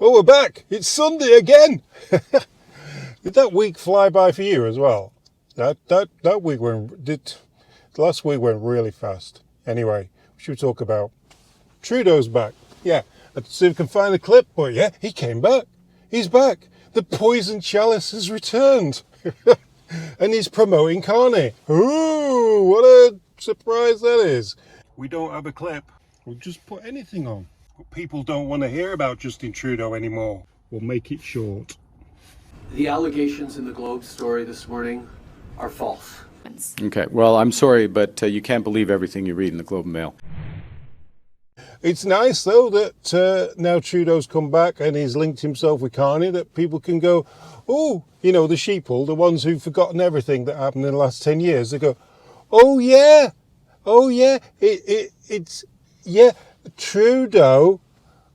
Oh, we're back. It's Sunday again. Did that week fly by for you as well? That week last week went really fast. Anyway, we should talk about Trudeau's back. Yeah, let's see if we can find the clip. But yeah, he came back. He's back. The poison chalice has returned. And he's promoting Carney. Ooh, what a surprise that is. We don't have a clip. We'll just put anything on. But people don't want to hear about Justin Trudeau anymore. We'll make it short. The allegations in the Globe story this morning are false. Okay, well, I'm sorry, but you can't believe everything you read in the Globe and Mail. It's nice, though, that now Trudeau's come back and he's linked himself with Carney, that people can go, oh, you know, the sheeple, the ones who've forgotten everything that happened in the last 10 years, they go, oh, yeah, yeah, Trudeau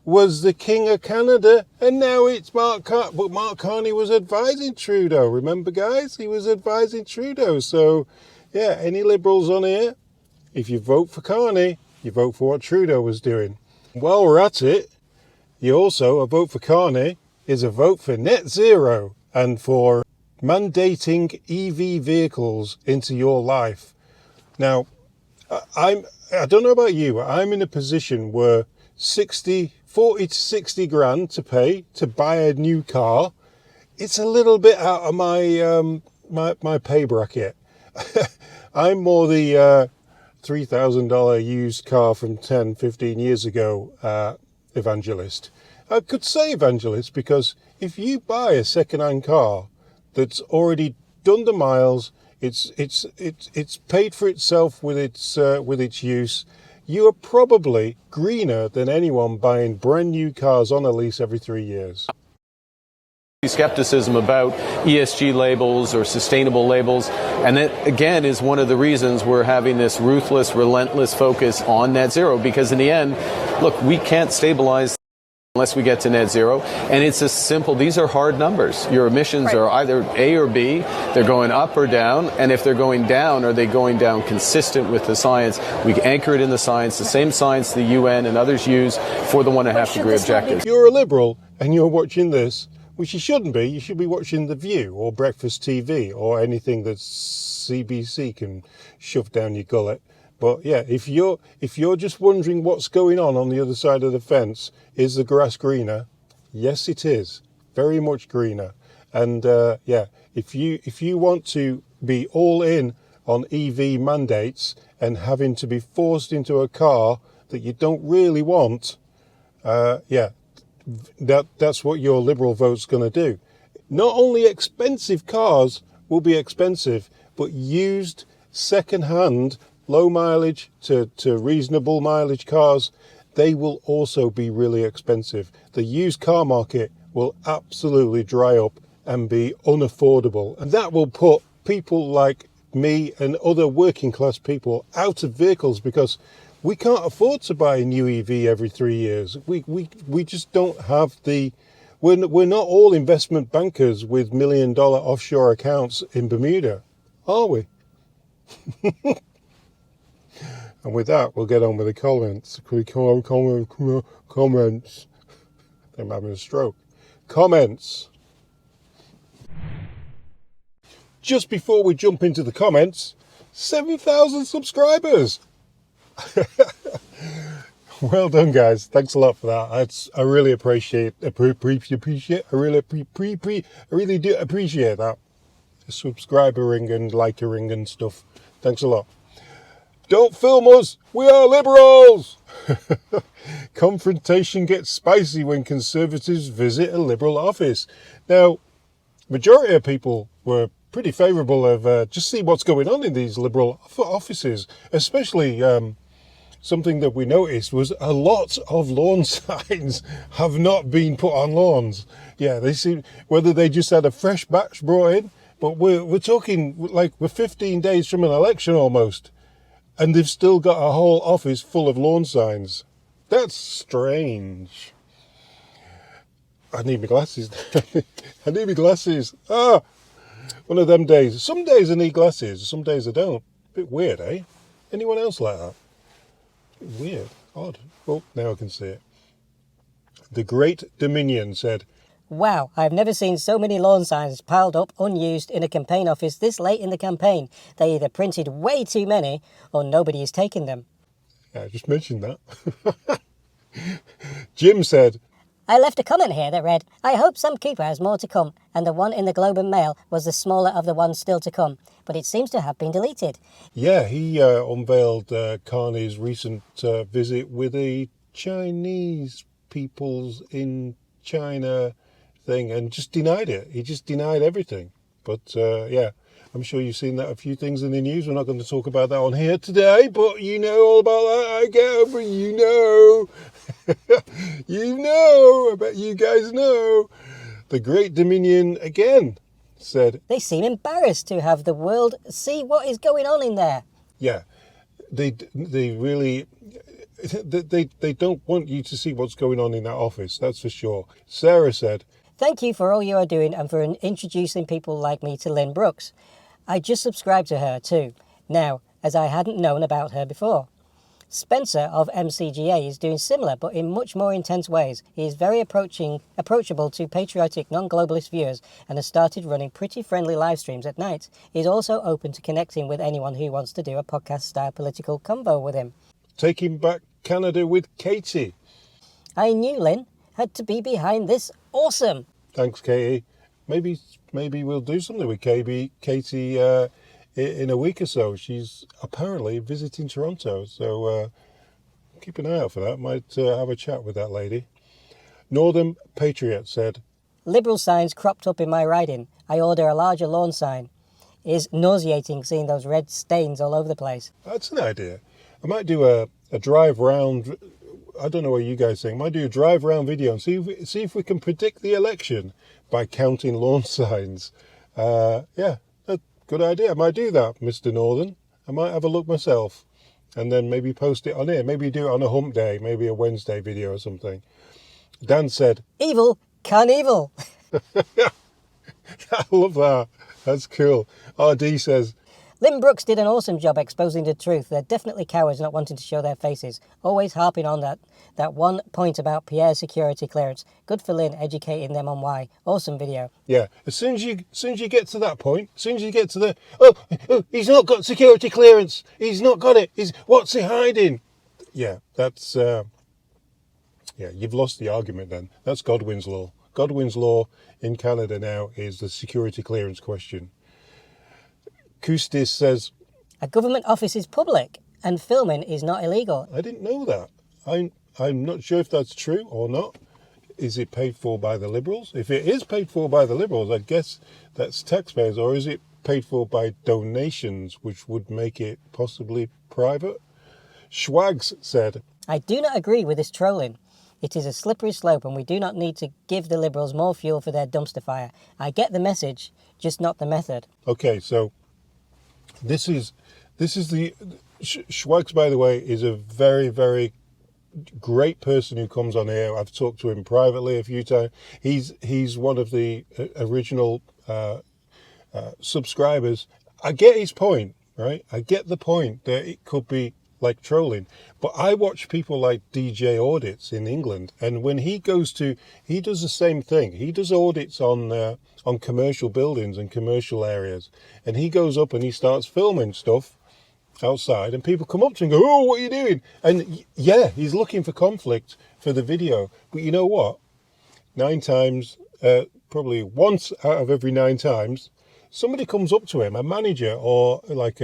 was the King of Canada, and now it's Mark Carney. But Mark Carney was advising Trudeau. Remember, guys? He was advising Trudeau. So, yeah, any Liberals on here, if you vote for Carney, you vote for what Trudeau was doing. While we're at it, a vote for Carney is a vote for net zero and for mandating EV vehicles into your life. Now, I don't know about you, but I'm in a position where 40 to 60 grand to pay to buy a new car, it's a little bit out of my my pay bracket. I'm more the $3,000 used car from 10, 15 years ago evangelist. I could say evangelist because if you buy a second-hand car that's already done the miles, it's paid for itself with its use, you are probably greener than anyone buying brand new cars on a lease every 3 years. Skepticism about ESG labels or sustainable labels, and that again is one of the reasons we're having this ruthless, relentless focus on net zero, because in the end, look, we can't stabilize unless we get to net zero, and it's a simple, these are hard numbers. Your emissions are either A or B, they're going up or down, and if they're going down, are they going down consistent with the science? We anchor it in the science, the same science the UN and others use for the 1.5 degree objective. If you're a Liberal and you're watching this, which you shouldn't be, you should be watching The View or Breakfast TV or anything that CBC can shove down your gullet. But yeah, if you're just wondering what's going on the other side of the fence, is the grass greener? Yes, it is. Very much greener. And yeah, if you want to be all in on EV mandates and having to be forced into a car that you don't really want, yeah, that's what your Liberal vote's going to do. Not only expensive cars will be expensive, but used second-hand low mileage to reasonable mileage cars, they will also be really expensive. The used car market will absolutely dry up and be unaffordable. And that will put people like me and other working class people out of vehicles because we can't afford to buy a new EV every 3 years. We just don't have the... We're not all investment bankers with $1 million offshore accounts in Bermuda, are we? And with that, we'll get on with the comments. Comments. I'm having a stroke. Comments. Just before we jump into the comments, 7,000 subscribers. Well done, guys. Thanks a lot for that. I really appreciate. I really do appreciate that. Subscribering and likering and stuff. Thanks a lot. Don't film us, we are Liberals! Confrontation gets spicy when Conservatives visit a Liberal office. Now, majority of people were pretty favourable of just see what's going on in these Liberal offices, especially something that we noticed was a lot of lawn signs have not been put on lawns. Yeah, they seem, whether they just had a fresh batch brought in, but we're talking like we're 15 days from an election almost. And they've still got a whole office full of lawn signs. That's strange. I need my glasses. I need my glasses. Ah, one of them days. Some days I need glasses, some days I don't. Bit weird, eh? Anyone else like that? Weird, odd. Oh, now I can see it. The Great Dominion said, Wow, I've never seen so many lawn signs piled up unused in a campaign office this late in the campaign. They either printed way too many or nobody is taking them. yeah, I just mentioned that. Jim said, I left a comment here that read, I hope some keeper has more to come, and the one in the Globe and Mail was the smaller of the ones still to come, but it seems to have been deleted. yeah, he unveiled Carney's recent visit with a Chinese peoples in China thing and just denied it. He just denied everything. But yeah, I'm sure you've seen that a few things in the news. We're not going to talk about that on here today, but you know all about that. I get but you know. You know, I bet you guys know. The Great Dominion again said, They seem embarrassed to have the world see what is going on in there. yeah, they really, they don't want you to see what's going on in that office, that's for sure. Sarah said, Thank you for all you are doing and for introducing people like me to Lynn Brooks. I just subscribed to her too, now, as I hadn't known about her before. Spencer of MCGA is doing similar, but in much more intense ways. He is very approachable to patriotic non-globalist viewers and has started running pretty friendly live streams at night. He is also open to connecting with anyone who wants to do a podcast-style political convo with him. Taking Back Canada with Katie. I knew Lynn had to be behind this. Awesome! Thanks, Katie. Maybe we'll do something with Katie in a week or so. She's apparently visiting Toronto, so keep an eye out for that. Might have a chat with that lady. Northern Patriot said, Liberal signs cropped up in my riding. I order a larger lawn sign. It is nauseating seeing those red stains all over the place. that's an idea. I might do a drive round. I don't know what you guys think. I might do a drive round video and see if we can predict the election by counting lawn signs. Yeah, good idea. I might do that, Mr. Northern. I might have a look myself and then maybe post it on here. Maybe do it on a hump day, maybe a Wednesday video or something. Dan said, Evil, Carnival. I love that. That's cool. RD says, Lynn Brooks did an awesome job exposing the truth. They're definitely cowards not wanting to show their faces. Always harping on that one point about Pierre's security clearance. Good for Lynn educating them on why. Awesome video. yeah, as soon as you get to that point, as soon as you get to the, oh, he's not got security clearance. He's not got it. What's he hiding? Yeah, that's, yeah, you've lost the argument then. That's Godwin's law. Godwin's law in Canada now is the security clearance question. Kustis says, A government office is public and filming is not illegal. I didn't know that. I'm not sure if that's true or not. Is it paid for by the Liberals? If it is paid for by the Liberals, I guess that's taxpayers, or is it paid for by donations, which would make it possibly private? Schwags said, I do not agree with this trolling. It is a slippery slope and we do not need to give the Liberals more fuel for their dumpster fire. I get the message, just not the method. okay, so this is the Schwags, by the way, is a very, very great person who comes on here. I've talked to him privately a few times. He's one of the original subscribers. I get his point, right? I get the point that it could be like trolling, but I watch people like DJ Audits in England, and when he does the same thing. He does audits on commercial buildings and commercial areas, and he goes up and he starts filming stuff outside, and people come up to him and go, oh, what are you doing? And yeah, he's looking for conflict for the video, but you know what? 9 times, probably once out of every 9 times, somebody comes up to him, a manager or like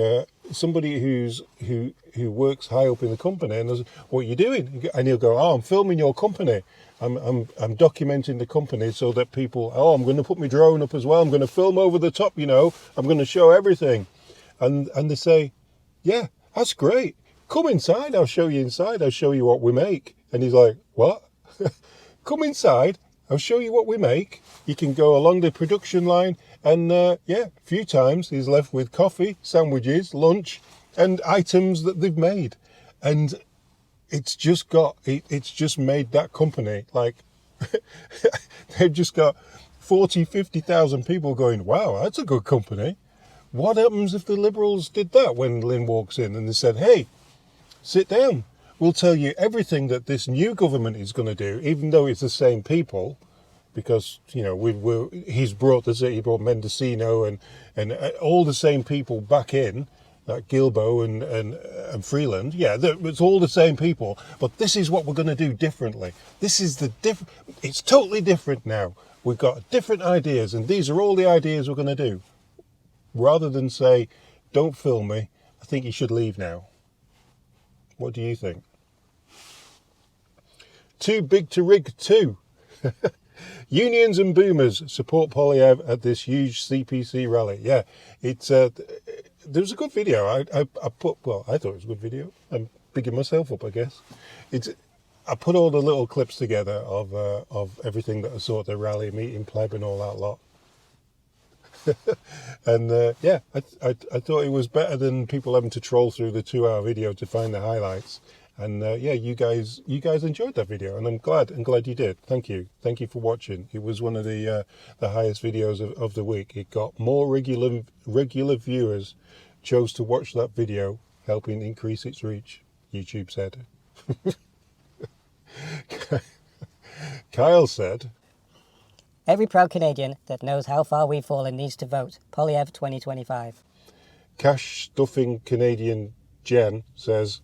somebody who works high up in the company, and says, what are you doing? And he'll go, oh, I'm filming your company. I'm documenting the company so that people, oh, I'm going to put my drone up as well. I'm going to film over the top, you know. I'm going to show everything. And they say, yeah, that's great. Come inside. I'll show you inside. I'll show you what we make. And he's like, what? Come inside. I'll show you what we make. You can go along the production line. And yeah, a few times he's left with coffee, sandwiches, lunch, and items that they've made. And it's just made that company, like, they've just got 40, 50,000 people going, wow, that's a good company. What happens if the Liberals did that when Lynn walks in and they said, hey, sit down. will tell you everything that this new government is going to do, even though it's the same people, because, you know, he's brought he brought Mendocino and all the same people back in, like Gilbo and Freeland. Yeah, it's all the same people, but this is what we're going to do differently. This is it's totally different now. We've got different ideas, and these are all the ideas we're going to do. Rather than say, don't film me, I think you should leave now. What do you think? Too big to rig too. Unions and boomers support Poilievre at this huge CPC rally. Yeah, it's there was a good video. I thought it was a good video. I'm bigging myself up, I guess. I put all the little clips together of everything that I saw at the rally, meeting pleb and all that lot. And yeah, I thought it was better than people having to troll through the 2-hour video to find the highlights. And yeah, you guys enjoyed that video, and I'm glad you did. Thank you for watching. It was one of the highest videos of the week. It got more regular viewers chose to watch that video, helping increase its reach, YouTube said. Kyle said, every proud Canadian that knows how far we've fallen needs to vote. Poilievre 2025. Cash stuffing Canadian Jen says,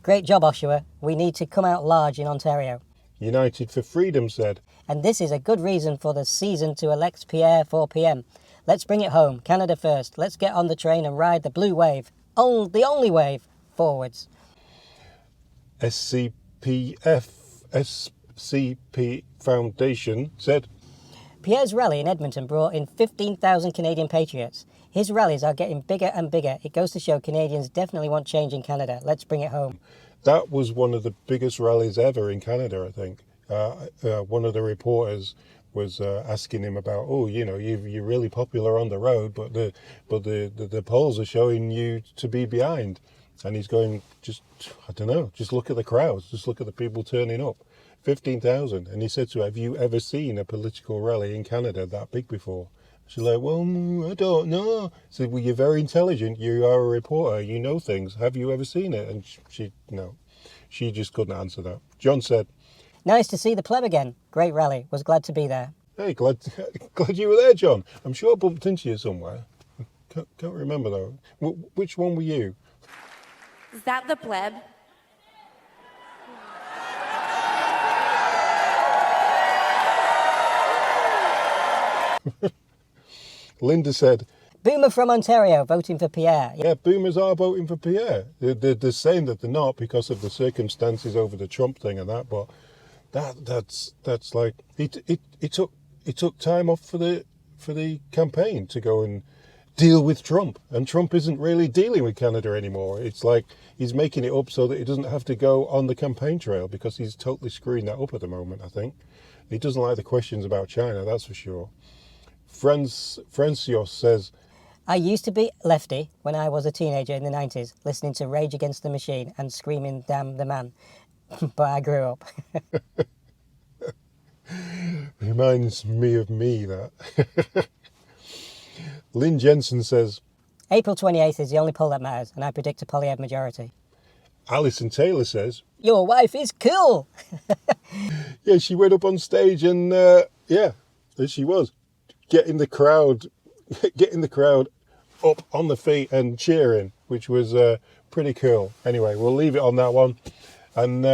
great job, Oshawa. We need to come out large in Ontario. United for Freedom said, and this is a good reason for the season to elect Pierre 4 p.m. Let's bring it home. Canada first. Let's get on the train and ride the blue wave. The only wave forwards. SCP Foundation said, Pierre's rally in Edmonton brought in 15,000 Canadian patriots. His rallies are getting bigger and bigger. It goes to show Canadians definitely want change in Canada. Let's bring it home. That was one of the biggest rallies ever in Canada, I think. One of the reporters was asking him about, you're really popular on the road, but the polls are showing you to be behind. And he's going, just look at the crowds, just look at the people turning up. 15,000. And he said to her, have you ever seen a political rally in Canada that big before? She's like, well, I don't know. I said, well, you're very intelligent. You are a reporter. You know things. Have you ever seen it? And she just couldn't answer that. John said, nice to see the pleb again. Great rally. Was glad to be there. Hey, glad you were there, John. I'm sure I bumped into you somewhere. Can't remember, though. Which one were you? Is that the pleb? Linda said, boomer from Ontario voting for Pierre. Yeah, boomers are voting for Pierre. They're saying that they're not because of the circumstances over the Trump thing and that, but that's like it took time off for the campaign to go and deal with Trump, and Trump isn't really dealing with Canada anymore. It's like he's making it up so that he doesn't have to go on the campaign trail, because he's totally screwing that up at the moment, I think. He doesn't like the questions about China, that's for sure. Francios says, I used to be lefty when I was a teenager in the 90s, listening to Rage Against the Machine and screaming, damn the man. But I grew up. Reminds me of me, that. Lynn Jensen says, April 28th is the only poll that matters, and I predict a Poilievre majority. Alison Taylor says, your wife is cool. Yeah, she went up on stage and, there she was, getting the crowd up on the feet and cheering, which was pretty cool. Anyway, we'll leave it on that one. And,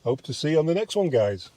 hope to see you on the next one, guys.